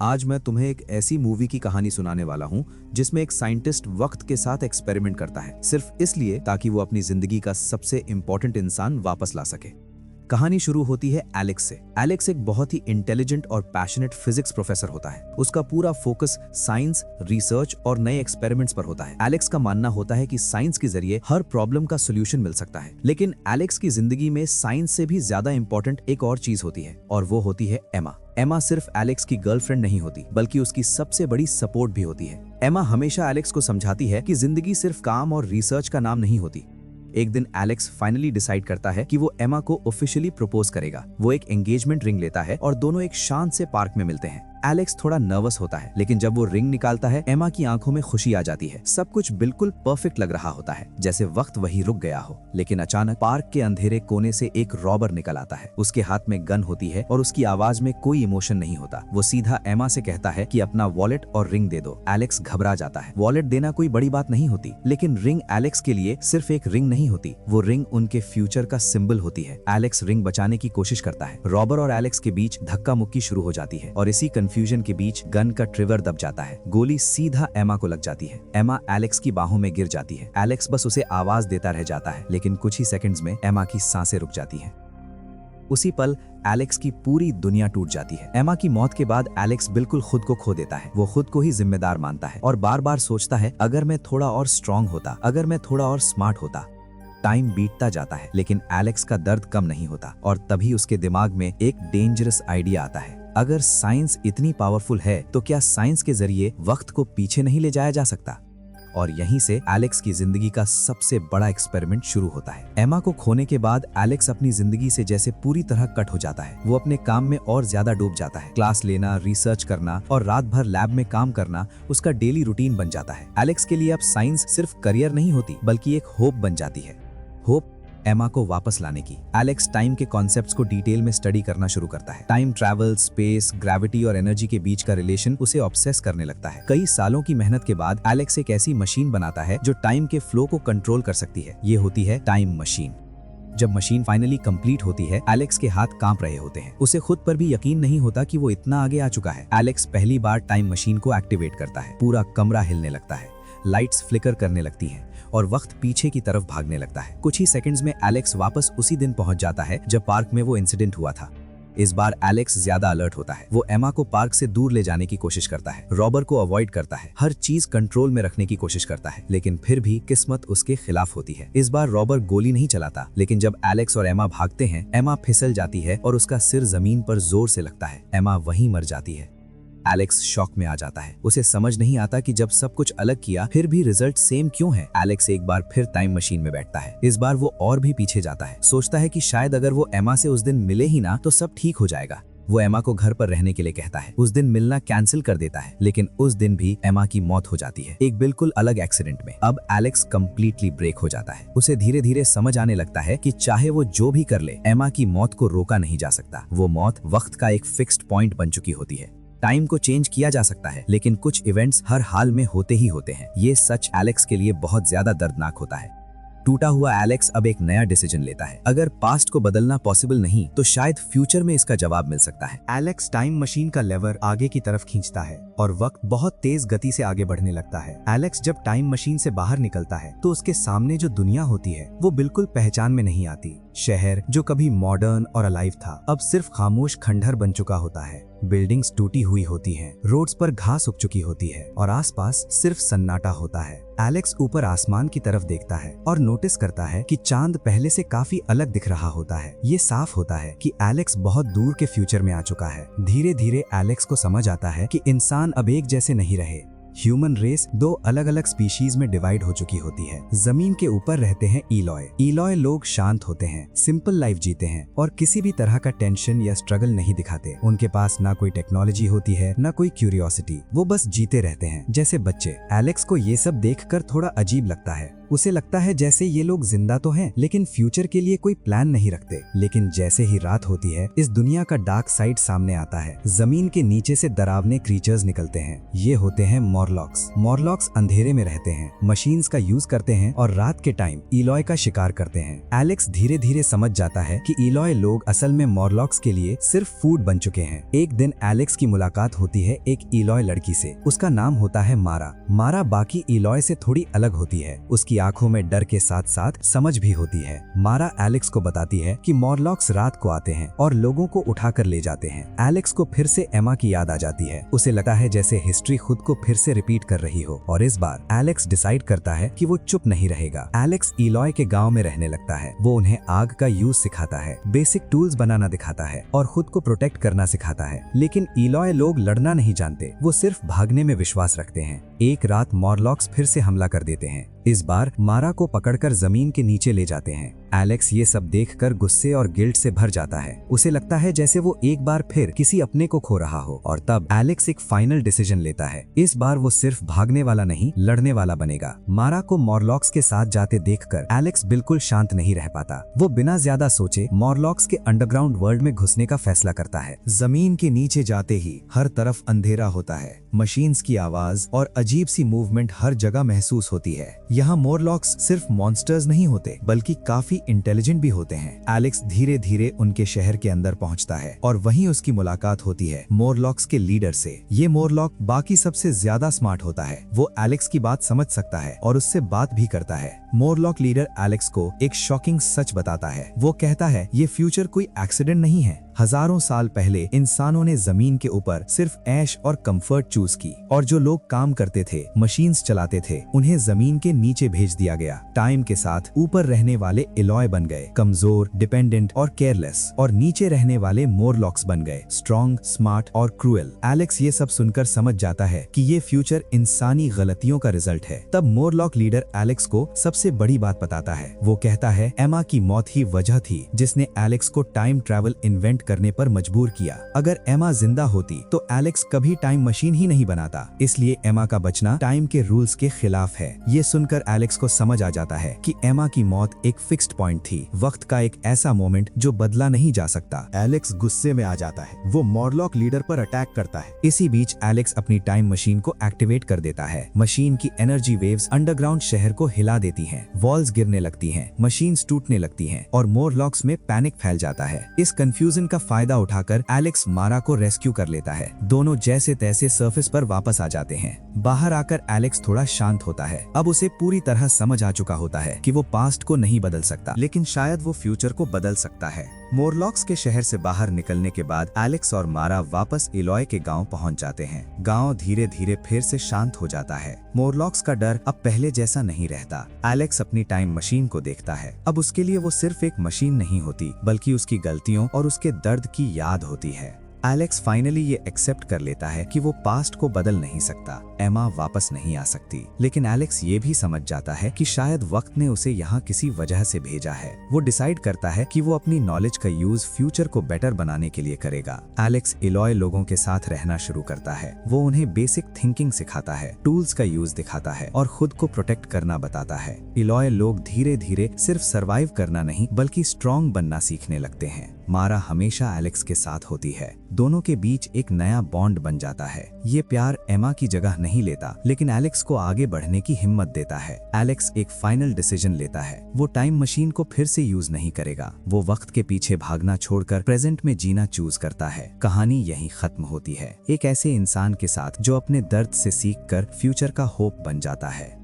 आज मैं तुम्हें एक ऐसी मूवी की कहानी सुनाने वाला हूं जिसमें एक साइंटिस्ट वक्त के साथ एक्सपेरिमेंट करता है, सिर्फ इसलिए ताकि वो अपनी जिंदगी का सबसे इंपॉर्टेंट इंसान वापस ला सके। कहानी शुरू होती है एलेक्स से। एलेक्स एक बहुत ही इंटेलिजेंट और पैशनेट फिजिक्स प्रोफेसर होता है। उसका पूरा फोकस साइंस, रिसर्च और नए एक्सपेरिमेंट्स पर होता है। एलेक्स का मानना होता है कि साइंस के जरिए हर प्रॉब्लम का सोल्यूशन मिल सकता है। लेकिन एलेक्स की जिंदगी में साइंस से भी ज्यादा इंपॉर्टेंट एक और चीज होती है, और वो होती है एमा। एमा सिर्फ एलेक्स की गर्लफ्रेंड नहीं होती, बल्कि उसकी सबसे बड़ी सपोर्ट भी होती है। एमा हमेशा एलेक्स को समझाती है कि जिंदगी सिर्फ काम और रिसर्च का नाम नहीं होती। एक दिन एलेक्स फाइनली डिसाइड करता है कि वो एमा को ऑफिशियली प्रपोज करेगा। वो एक एंगेजमेंट रिंग लेता है और दोनों एक शांत से पार्क में मिलते हैं। एलेक्स थोड़ा नर्वस होता है, लेकिन जब वो रिंग निकालता है, एमा की आंखों में खुशी आ जाती है। सब कुछ बिल्कुल परफेक्ट लग रहा होता है, जैसे वक्त वही रुक गया हो। लेकिन अचानक पार्क के अंधेरे कोने से एक रॉबर निकल आता है। उसके हाथ में गन होती है और उसकी आवाज में कोई इमोशन नहीं होता। वो सीधा एमा से कहता है कि अपना वॉलेट और रिंग दे दो। एलेक्स घबरा जाता है। वॉलेट देना कोई बड़ी बात नहीं होती, लेकिन रिंग एलेक्स के लिए सिर्फ एक रिंग नहीं होती, वो रिंग उनके फ्यूचर का सिंबल होती है। एलेक्स रिंग बचाने की कोशिश करता है। रॉबर और एलेक्स के बीच धक्का मुक्की शुरू हो जाती है और इसी कंफ्यूजन के बीच गन का ट्रिगर दब जाता है। गोली सीधा एमा को लग जाती है। एमा एलेक्स की बाहों में गिर जाती है। एलेक्स बस उसे आवाज देता रह जाता है, लेकिन कुछ ही सेकंड्स में एमा की सांसें रुक जाती हैं। उसी पल एलेक्स की पूरी दुनिया टूट जाती है। एमा की मौत के बाद एलेक्स बिल्कुल खुद को खो देता है। वो खुद को ही जिम्मेदार मानता है और बार बार सोचता है, अगर मैं थोड़ा और स्ट्रांग होता, अगर मैं थोड़ा और स्मार्ट होता। टाइम बीतता जाता है, लेकिन एलेक्स का दर्द कम नहीं होता, और तभी उसके दिमाग में एक डेंजरस आइडिया आता है। अगर साइंस इतनी पावरफुल है, तो क्या साइंस के जरिए वक्त को पीछे नहीं ले जाया जा सकता? और यहीं से एलेक्स की जिंदगी का सबसे बड़ा एक्सपेरिमेंट शुरू होता है। एमा को खोने के बाद एलेक्स अपनी जिंदगी से जैसे पूरी तरह कट हो जाता है। वो अपने काम में और ज्यादा डूब जाता है। क्लास लेना, रिसर्च करना और रात भर लैब में काम करना उसका डेली रूटीन बन जाता है। एलेक्स के लिए अब साइंस सिर्फ करियर नहीं होती, बल्कि एक होप बन जाती है। होप एमा को वापस लाने की। एलेक्स टाइम के कॉन्सेप्ट्स को डिटेल में स्टडी करना शुरू करता है। टाइम ट्रैवल, स्पेस, ग्रेविटी और एनर्जी के बीच का रिलेशन उसे ऑब्सेस करने लगता है। कई सालों की मेहनत के बाद एलेक्स एक ऐसी मशीन बनाता है जो टाइम के फ्लो को कंट्रोल कर सकती है। ये होती है टाइम मशीन। जब मशीन फाइनली कंप्लीट होती है, एलेक्स के हाथ कांप रहे होते हैं। उसे खुद पर भी यकीन नहीं होता कि वो इतना आगे आ चुका है। एलेक्स पहली बार टाइम मशीन को एक्टिवेट करता है। पूरा कमरा हिलने लगता है, लाइट्स फ्लिकर करने लगती हैं और वक्त पीछे की तरफ भागने लगता है। कुछ ही सेकंड्स में एलेक्स वापस उसी दिन पहुंच जाता है जब पार्क में वो इंसिडेंट हुआ था। इस बार एलेक्स ज्यादा अलर्ट होता है। वो एमा को पार्क से दूर ले जाने की कोशिश करता है, रॉबर को अवॉइड करता है, हर चीज कंट्रोल में रखने की कोशिश करता है, लेकिन फिर भी किस्मत उसके खिलाफ होती है। इस बार रॉबर गोली नहीं चलाता, लेकिन जब एलेक्स और एमा भागते हैं, एमा फिसल जाती है और उसका सिर जमीन पर जोर से लगता है। एमा वहीं मर जाती है। एलेक्स शॉक में आ जाता है। उसे समझ नहीं आता कि जब सब कुछ अलग किया, फिर भी रिजल्ट सेम क्यों है। एलेक्स एक बार फिर टाइम मशीन में बैठता है। इस बार वो और भी पीछे जाता है। सोचता है कि शायद अगर वो एमा से उस दिन मिले ही ना, तो सब ठीक हो जाएगा। वो एमा को घर पर रहने के लिए कहता है। उस दिन मिलना कैंसिल कर देता है, लेकिन उस दिन भी एमा की मौत हो जाती है, एक बिल्कुल अलग एक्सीडेंट में। अब एलेक्स कंप्लीटली ब्रेक हो जाता है। उसे धीरे धीरे समझ आने लगता है कि चाहे वो जो भी कर ले, एमा की मौत को रोका नहीं जा सकता। वो मौत वक्त का एक फिक्स्ड पॉइंट बन चुकी होती है। टाइम को चेंज किया जा सकता है, लेकिन कुछ इवेंट्स हर हाल में होते ही होते हैं। ये सच एलेक्स के लिए बहुत ज्यादा दर्दनाक होता है। टूटा हुआ एलेक्स अब एक नया डिसीजन लेता है। अगर पास्ट को बदलना पॉसिबल नहीं, तो शायद फ्यूचर में इसका जवाब मिल सकता है। एलेक्स टाइम मशीन का लेवर आगे की तरफ खींचता है और वक्त बहुत तेज गति से आगे बढ़ने लगता है। एलेक्स जब टाइम मशीन से बाहर निकलता है, तो उसके सामने जो दुनिया होती है, वो बिल्कुल पहचान में नहीं आती। शहर जो कभी मॉडर्न और अलाइव था, अब सिर्फ खामोश खंडहर बन चुका होता है। बिल्डिंग्स टूटी हुई होती हैं, रोड्स पर घास उग चुकी होती है और आसपास सिर्फ सन्नाटा होता है। एलेक्स ऊपर आसमान की तरफ देखता है और नोटिस करता है कि चांद पहले से काफी अलग दिख रहा होता है। ये साफ होता है कि एलेक्स बहुत दूर के फ्यूचर में आ चुका है। धीरे धीरे एलेक्स को समझ आता है कि इंसान अब एक जैसे नहीं रहे। ह्यूमन रेस दो अलग अलग स्पीशीज में डिवाइड हो चुकी होती है। जमीन के ऊपर रहते हैं इलॉय। इलॉय लोग शांत होते हैं, सिंपल लाइफ जीते हैं और किसी भी तरह का टेंशन या स्ट्रगल नहीं दिखाते। उनके पास ना कोई टेक्नोलॉजी होती है, ना कोई क्यूरियोसिटी। वो बस जीते रहते हैं जैसे बच्चे। एलेक्स को ये सब देखकर थोड़ा अजीब लगता है। उसे लगता है जैसे ये लोग जिंदा तो हैं, लेकिन फ्यूचर के लिए कोई प्लान नहीं रखते। लेकिन जैसे ही रात होती है, इस दुनिया का डार्क साइड सामने आता है। जमीन के नीचे से डरावने क्रीचर्स निकलते हैं। ये होते हैं मॉरलॉक्स। मॉरलॉक्स अंधेरे में रहते हैं, मशीन्स का यूज करते हैं और रात के टाइम इलॉय का शिकार करते हैं। एलेक्स धीरे धीरे समझ जाता है कि इलॉय लोग असल में मॉरलॉक्स के लिए सिर्फ फूड बन चुके हैं। एक दिन एलेक्स की मुलाकात होती है एक इलॉय लड़की से। उसका नाम होता है मारा। मारा बाकी इलॉय से थोड़ी अलग होती है। उसकी आंखों में डर के साथ साथ समझ भी होती है। मारा एलेक्स को बताती है कि मॉरलॉक्स रात को आते हैं और लोगों को उठाकर ले जाते हैं। एलेक्स को फिर से एमा की याद आ जाती है। उसे लगता है जैसे हिस्ट्री खुद को फिर से रिपीट कर रही हो, और इस बार एलेक्स डिसाइड करता है कि वो चुप नहीं रहेगा। एलेक्स इलॉय के गांव में रहने लगता है। वो उन्हें आग का यूज सिखाता है, बेसिक टूल्स बनाना दिखाता है और खुद को प्रोटेक्ट करना सिखाता है। लेकिन इलॉय लोग लड़ना नहीं जानते, वो सिर्फ भागने में विश्वास रखते हैं। एक रात मॉरलॉक्स फिर से हमला कर देते हैं। इस बार मारा को पकड़कर जमीन के नीचे ले जाते हैं। एलेक्स ये सब देखकर गुस्से और गिल्ट से भर जाता है। उसे लगता है जैसे वो एक बार फिर किसी अपने को खो रहा हो, और तब एलेक्स एक फाइनल डिसीजन लेता है। इस बार वो सिर्फ भागने वाला नहीं, लड़ने वाला बनेगा। मारा को मॉरलॉक्स के साथ जाते देखकर एलेक्स बिल्कुल शांत नहीं रह पाता। वो बिना ज्यादा सोचे मॉरलॉक्स के अंडरग्राउंड वर्ल्ड में घुसने का फैसला करता है। जमीन के नीचे जाते ही हर तरफ अंधेरा होता है। मशीन्स की आवाज और अजीब सी मूवमेंट हर जगह महसूस होती है। यहाँ मॉरलॉक्स सिर्फ मॉन्स्टर्स नहीं होते, बल्कि काफी इंटेलिजेंट भी होते हैं। एलेक्स धीरे धीरे उनके शहर के अंदर पहुंचता है और वहीं उसकी मुलाकात होती है मॉरलॉक्स के लीडर से। ये मॉरलॉक बाकी सबसे ज्यादा स्मार्ट होता है। वो एलेक्स की बात समझ सकता है और उससे बात भी करता है। मॉरलॉक लीडर एलेक्स को एक शॉकिंग सच बताता है। वो कहता है ये फ्यूचर कोई एक्सीडेंट नहीं है। हजारों साल पहले इंसानों ने जमीन के ऊपर सिर्फ ऐश और कंफर्ट चूज की, और जो लोग काम करते थे, मशीन्स चलाते थे, उन्हें जमीन के नीचे भेज दिया गया। टाइम के साथ ऊपर रहने वाले इलॉय बन गए, कमजोर, डिपेंडेंट और केयरलेस, और नीचे रहने वाले मॉरलॉक्स बन गए, स्ट्रॉन्ग, स्मार्ट और क्रूएल। एलेक्स ये सब सुनकर समझ जाता है कि ये फ्यूचर इंसानी गलतियों का रिजल्ट है। तब मॉरलॉक लीडर एलेक्स को सबसे बड़ी बात बताता है। वो कहता है एमा की मौत ही वजह थी जिसने एलेक्स को टाइम ट्रैवल इन्वेंट करने पर मजबूर किया। अगर एमा जिंदा होती तो एलेक्स कभी टाइम मशीन ही नहीं बनाता। इसलिए एमा का बचना टाइम के रूल्स के खिलाफ है। ये सुनकर एलेक्स को समझ आ जाता है कि एमा की मौत एक फिक्स्ड पॉइंट थी, वक्त का एक ऐसा मोमेंट जो बदला नहीं जा सकता। एलेक्स गुस्से में आ जाता है। वो मॉरलॉक लीडर पर अटैक करता है। इसी बीच एलेक्स अपनी टाइम मशीन को एक्टिवेट कर देता है। मशीन की एनर्जी वेव्स अंडरग्राउंड शहर को हिला देती हैं, वॉल्स गिरने लगती हैं, मशीन्स टूटने लगती हैं और मॉरलॉक्स में पैनिक फैल जाता है। इस कंफ्यूजन का फायदा उठाकर एलेक्स मारा को रेस्क्यू कर लेता है। दोनों जैसे तैसे सरफेस पर वापस आ जाते हैं। बाहर आकर एलेक्स थोड़ा शांत होता है। अब उसे पूरी तरह समझ आ चुका होता है कि वो पास्ट को नहीं बदल सकता, लेकिन शायद वो फ्यूचर को बदल सकता है। मॉरलॉक्स के शहर से बाहर निकलने के बाद एलेक्स और मारा वापस इलॉय के गांव पहुंच जाते हैं। गांव धीरे धीरे फिर से शांत हो जाता है। मॉरलॉक्स का डर अब पहले जैसा नहीं रहता। एलेक्स अपनी टाइम मशीन को देखता है। अब उसके लिए वो सिर्फ एक मशीन नहीं होती, बल्कि उसकी गलतियों और उसके दर्द की याद होती है। एलेक्स फाइनली ये एक्सेप्ट कर लेता है कि वो पास्ट को बदल नहीं सकता, एमा वापस नहीं आ सकती। लेकिन एलेक्स ये भी समझ जाता है कि शायद वक्त ने उसे यहाँ किसी वजह से भेजा है। वो डिसाइड करता है कि वो अपनी नॉलेज का यूज फ्यूचर को बेटर बनाने के लिए करेगा। एलेक्स इलॉय लोगों के साथ रहना शुरू करता है। वो उन्हें बेसिक थिंकिंग सिखाता है, टूल्स का यूज दिखाता है और खुद को प्रोटेक्ट करना बताता है। इलॉय लोग धीरे धीरे सिर्फ सर्वाइव करना नहीं, बल्कि स्ट्रॉन्ग बनना सीखने लगते हैं। मारा हमेशा एलेक्स के साथ होती है। दोनों के बीच एक नया बॉन्ड बन जाता है। ये प्यार एमा की जगह नहीं लेता, लेकिन एलेक्स को आगे बढ़ने की हिम्मत देता है। एलेक्स एक फाइनल डिसीजन लेता है। वो टाइम मशीन को फिर से यूज नहीं करेगा। वो वक्त के पीछे भागना छोड़कर प्रेजेंट में जीना चूज करता है। कहानी यहीं खत्म होती है, एक ऐसे इंसान के साथ जो अपने दर्द से सीखकर फ्यूचर का होप बन जाता है।